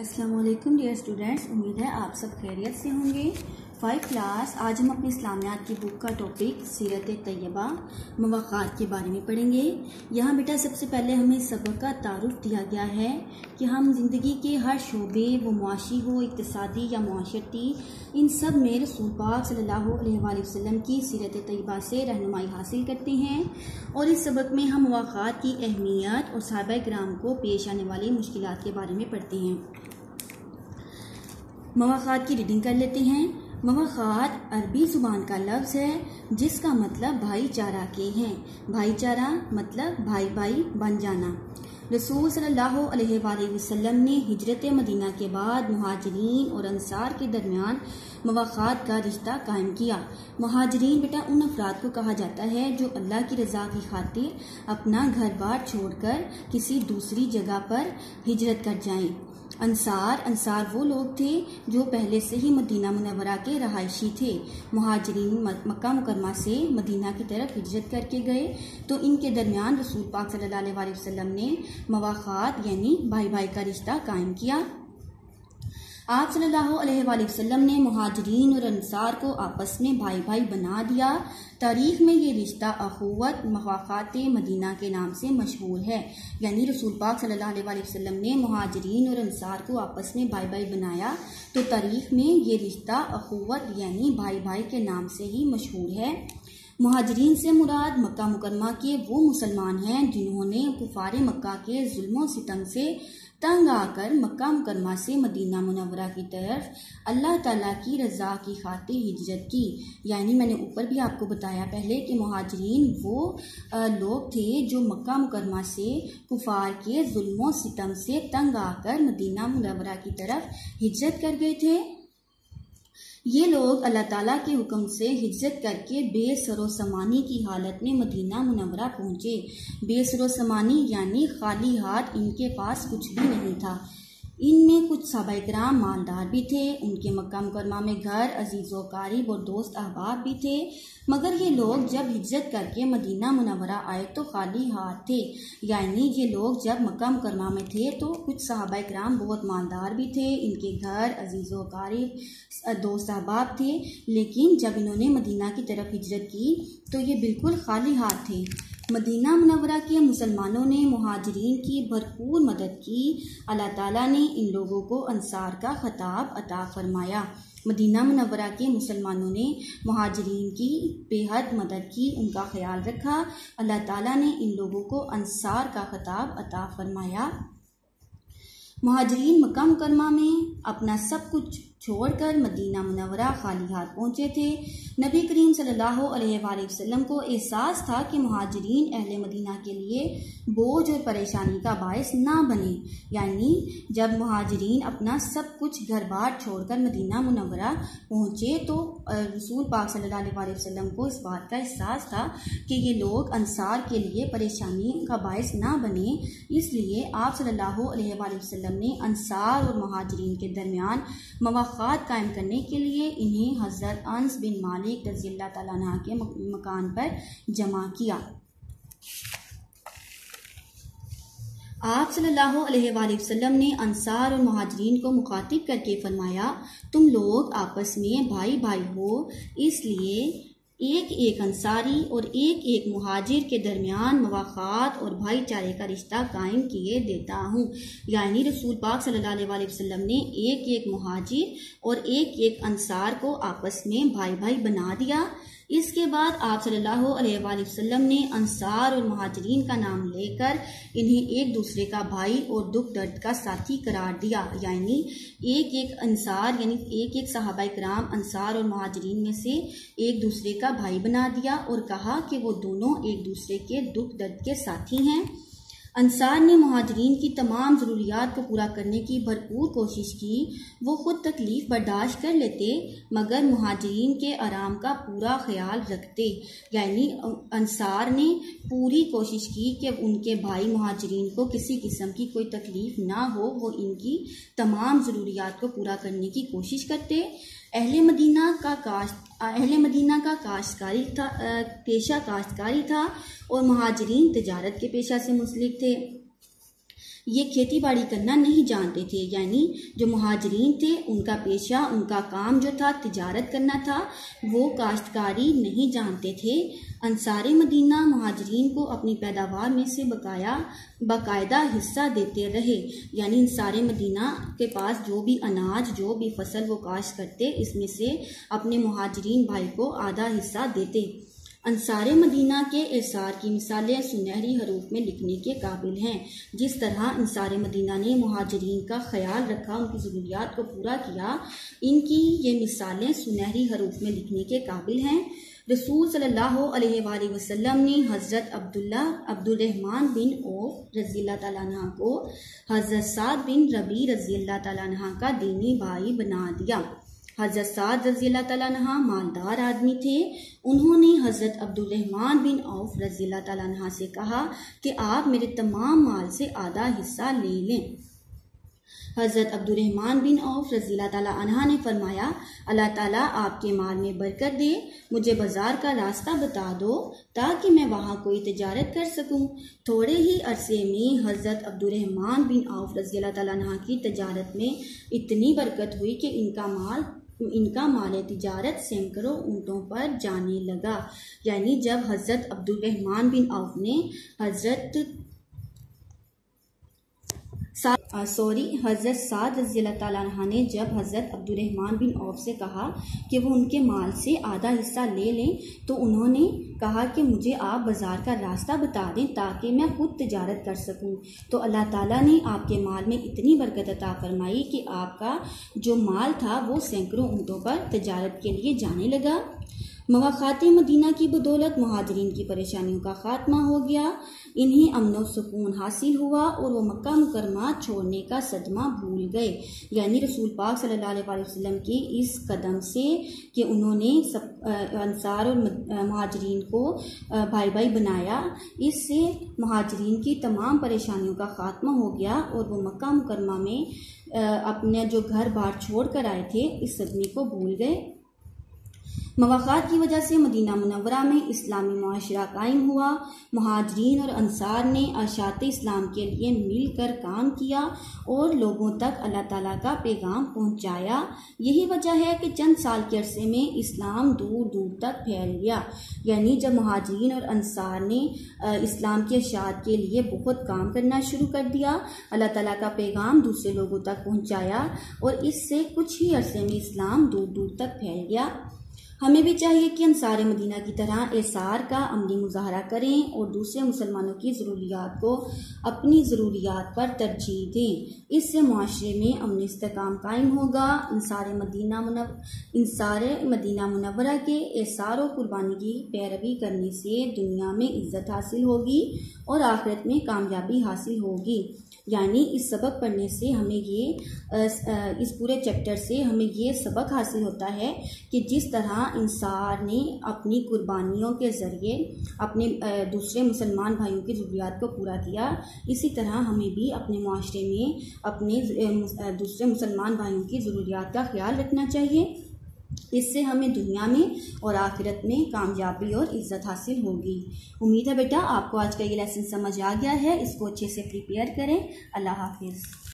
अस्सलाम वालेकुम dear students, उम्मीद है आप सब खैरियत से होंगे। 5 क्लास आज हम अपनी इस्लामियात की बुक का टॉपिक सीरत तैयबा मवाक़ात के बारे में पढ़ेंगे। यहाँ बेटा सबसे पहले हमें सबक का तारुफ दिया गया है कि हम ज़िंदगी के हर शोबे वो मुआशी हो, इक़्तिसादी या मुआशरती, इन सब में रसूल पाक सल्लल्लाहु अलैहि वसल्लम की सीरत तैयबा से रहनुमाई हासिल करते हैं। और इस सबक में हम मवाक़ात की अहमियत और सहाबा किराम को पेश आने वाली मुश्किलात के बारे में पढ़ते हैं। मवाक़ात की रीडिंग कर लेते हैं। मवाक़ात अरबी ज़ुबान का लफ्ज़ है जिसका मतलब भाईचारा के हैं। भाईचारा मतलब भाई भाई बन जाना। रसूल सल्लल्लाहु अलैहि वसल्लम ने हिजरत मदीना के बाद मुहाजिरीन और अंसार के दरमियान मवाक़ात का रिश्ता कायम किया। मुहाजिरीन बेटा उन अफराद को कहा जाता है जो अल्लाह की रज़ा की खातिर अपना घर बार छोड़कर किसी दूसरी जगह पर हिजरत कर जाएं। अंसार वो लोग थे जो पहले से ही मदीना मुनव्वरा के रहायशी थे। मुहाजिरीन मक्का मुकरमा से मदीना की तरफ हिजरत करके गए तो इनके दरमियान रसूल पाक सल्लल्लाहु अलैहि वसल्लम ने मवाक़ात यानी भाई भाई का रिश्ता कायम किया। आप सल्लल्लाहु अलैहि वसल्लम ने मुहाजिरीन और अंसार को आपस में भाई भाई बना दिया। तारीख में ये रिश्ता अखुवत मवाक़ात मदीना के नाम से मशहूर है। यानी रसूल पाक सल्लल्लाहु अलैहि वसल्लम ने मुहाजिरीन और अंसार को आपस में भाई भाई बनाया तो तारीख में ये रिश्ता अखुवत यानी भाई भाई के नाम से ही मशहूर है। मुहाजिरीन से मुराद मक्का मुकरमा के वो मुसलमान हैं जिन्होंने कुफार मक्का के जुल्म सितम से तंग आकर मक्का मुकरमा से मदीना मुनव्वरा की तरफ अल्लाह ताला की रज़ा की खातिर हिजरत की। यानी मैंने ऊपर भी आपको बताया पहले कि मुहाजिरीन वो लोग थे जो मक्का मुकरमा से कुफार के जुल्म सितम से तंग आकर मदीना मुनव्वरा की तरफ हिजरत कर गए थे। ये लोग अल्लाह ताला के हुक्म से हिजरत करके बेसरो समानी की हालत में मदीना मुनव्वरा पहुँचे। बेसरो समानी यानी खाली हाथ, इनके पास कुछ भी नहीं था। इनमें कुछ सहाबाए किराम मालदार भी थे, उनके मक्का मुकरमा में घर, अजीज़ो कारिब और दोस्त अहबाब भी थे। मगर ये लोग जब हिजरत करके मदीना मुनव्वरा आए तो खाली हाथ थे। यानी ये लोग जब मक्का मुकरमा में थे तो कुछ सहाबाए किराम बहुत मालदार भी थे, इनके घर, अजीज़ो कारिब, दोस्त अहबाब थे। लेकिन जब इन्होंने मदीना की तरफ हिजरत की तो ये बिल्कुल खाली हाथ थे। मदीना मुनव्वरा के मुसलमानों ने मुहाजिरीन की भरपूर मदद की। अल्लाह ताला ने इन लोगों को अंसार का खिताब अता फरमाया। मदीना मुनव्वरा के मुसलमानों ने मुहाजिरीन की बेहद मदद की, उनका ख्याल रखा। अल्लाह ताला ने इन लोगों को अंसार का खिताब अता फरमाया। मुहाजिरीन मक्का मुकरमा में अपना सब कुछ छोड़कर मदीना मुनव्वरा खाली हाथ पहुँचे थे। नबी करीम सल्लल्लाहु अलैहि वसल्लम को एहसास था कि मुहाजिरीन अहले मदीना के लिए बोझ और परेशानी का बायस ना बने। यानी जब मुहाजिरीन अपना सब कुछ घर बार छोड़कर मदीना मुनव्वरा पहुँचे तो रसूल पाक सल्लल्लाहु अलैहि वसल्लम को इस बात का एहसास था कि ये लोग अंसार के लिए परेशानी का बायस ना बने। इसलिए आप सल्लल्लाहु अलैहि वसल्लम ने अंसार और मुहाजिरीन के दरमियान मवाक़ात कायम करने के लिए इन्हें हज़रत अनस बिन मालिक रज़ियल्लाहु तआला अन्हु के मकान पर जमा किया। आप सल्लल्लाहु अलैहि वसल्लम ने अंसार और मुहाजिरीन को मुखातिब करके फरमाया, तुम लोग आपस में भाई भाई हो, इसलिए एक एक अंसारी और एक एक मुहाजिर के दरमियान मवाक़ात और भाईचारे का रिश्ता कायम किए देता हूँ। यानी रसूल पाक सल्लल्लाहु अलैहि वसल्लम ने एक एक मुहाजिर और एक एक अंसार को आपस में भाई भाई बना दिया। इसके बाद आप सल्लल्लाहु अलैहि वसल्लम ने अंसार और मुहाजिरीन का नाम लेकर इन्हें एक दूसरे का भाई और दुख दर्द का साथी करार दिया। यानी एक एक अंसार यानी एक एक सहाबाए किराम अंसार और मुहाजिरीन में से एक दूसरे का भाई बना दिया और कहा कि वो दोनों एक दूसरे के दुख दर्द के साथी हैं। अंसार ने मुहाजिरीन की तमाम ज़रूरियात को पूरा करने की भरपूर कोशिश की। वो खुद तकलीफ़ बर्दाश्त कर लेते मगर मुहाजिरीन के आराम का पूरा ख्याल रखते। यानी अंसार ने पूरी कोशिश की कि उनके भाई मुहाजिरीन को किसी किस्म की कोई तकलीफ़ ना हो, वो इनकी तमाम ज़रूरियात को पूरा करने की कोशिश करते। अहले मदीना का काश्तकारी था, पेशा काश्तकारी था और मुहाजिरीन तिजारत के पेशा से मुंसलिक थे। ये खेती बाड़ी करना नहीं जानते थे, यानी जो मुहाजिरीन थे उनका पेशा, उनका काम जो था तिजारत करना था, वो काश्तकारी नहीं जानते थे। अंसारे मदीना मुहाजिरीन को अपनी पैदावार में से बाकायदा हिस्सा देते रहे, यानी अंसारे मदीना के पास जो भी अनाज, जो भी फसल वो काश्त करते, इसमें से अपने मुहाजिरीन भाई को आधा हिस्सा देते। अंसारे मदीना के एसार की मिसालें सुनहरी हरूफ में लिखने के काबिल हैं। जिस तरह अंसारे मदीना ने मुहाजिरीन का ख्याल रखा, उनकी ज़रूरियात को पूरा किया, इनकी ये मिसालें सुनहरी हरूफ में लिखने के काबिल हैं। रसूल सल्लल्लाहु अलैहि वसल्लम ने हज़रत अब्दुर्रहमान बिन औफ रज़ियल्लाहु तआला अन्हु को हज़रत साद बिन रबी रज़ियल्लाहु तआला अन्हु का दीनी भाई बना दिया। हज़रत साद रज़ियल्लाहु तआला अन्हु मालदार आदमी थे। उन्होंने हज़रत अब्दुर्रहमान बिन औफ रज़ियल्लाहु तआला अन्हु से कहा कि आप मेरे तमाम माल से आधा हिस्सा ले लें। हज़रत अब्दुर्रहमान बिन औफ रज़ियल्लाहु तआला अन्हु ने फरमाया, अल्लाह ताला आपके माल में बरकत दे, मुझे बाजार का रास्ता बता दो ताकि मैं वहाँ कोई तिजारत कर सकूँ। थोड़े ही अरसे में हज़रत अब्दुर्रहमान बिन औफ रज़ियल्लाहु तआला अन्हु की तिजारत में इतनी बरकत हुई कि इनका माल तिजारत सैकड़ों ऊँटों पर जाने लगा। यानी जब हज़रत अब्दुर्रहमान बिन औफ ने हज़रत साद रज़ियल्लाहु तआला अन्हु ने जब हज़रत अब्दुर्रहमान बिन औफ से कहा कि वो उनके माल से आधा हिस्सा ले लें, तो उन्होंने कहा कि मुझे आप बाज़ार का रास्ता बता दें ताकि मैं खुद तिजारत कर सकूं। तो अल्लाह ताला ने आपके माल में इतनी बरकत अता फरमाई कि आपका जो माल था वो सैकड़ों ऊँटों पर तिजारत के लिए जाने लगा। मवाक़ात मदीना की बदौलत मुहाजिरीन की परेशानियों का खात्मा हो गया, इन्हें अमन व सुकून हासिल हुआ और वो मक्का मुकरमा छोड़ने का सदमा भूल गए। यानी रसूल पाक सल्लल्लाहु अलैहि वसल्लम के इस कदम से कि उन्होंने अंसार और मुहाजिरीन को भाई भाई बनाया, इससे मुहाजिरीन की तमाम परेशानियों का खात्मा हो गया और वो मक्का मुकरमा में अपने जो घर बार छोड़ कर आए थे इस सदमे को भूल गए। मवाक़ात की वजह से मदीना मुनव्वरा में इस्लामी मुआशरा कायम हुआ। मुहाजिरीन और अंसार ने अशात इस्लाम के लिए मिलकर काम किया और लोगों तक अल्लाह ताला का पैगाम पहुंचाया। यही वजह है कि चंद साल के अरसे में इस्लाम दूर दूर तक फैल गया। यानी जब मुहाजिरीन और अंसार ने इस्लाम के अशात के लिए बहुत काम करना शुरू कर दिया, अल्लाह ताला का पैगाम दूसरे लोगों तक पहुंचाया और इससे कुछ ही अरसे में इस्लाम दूर दूर तक फैल गया। हमें भी चाहिए कि अंसार मदीना की तरह एसार का अमली मुजाहरा करें और दूसरे मुसलमानों की ज़रूरियात को अपनी ज़रूरियात पर तरजीह दें। इससे मुआशरे में अमन इस्तेकाम कायम होगा। अंसार मदीना मुनव्वरा के एसार और कुर्बानी की पैरवी करने से दुनिया में इज्जत हासिल होगी और आखिरत में कामयाबी हासिल होगी। यानी इस सबक पढ़ने से हमें इस पूरे चैप्टर से हमें ये सबक हासिल होता है कि जिस तरह इंसान ने अपनी कुर्बानियों के ज़रिए अपने दूसरे मुसलमान भाइयों की ज़रूरियात को पूरा किया, इसी तरह हमें भी अपने मुआशरे में अपने दूसरे मुसलमान भाइयों की ज़रूरियात का ख्याल रखना चाहिए। इससे हमें दुनिया में और आखिरत में कामयाबी और इज्जत हासिल होगी। उम्मीद है बेटा आपको आज का ये लेसन समझ आ गया है। इसको अच्छे से प्रिपेयर करें। अल्लाह हाफिज़।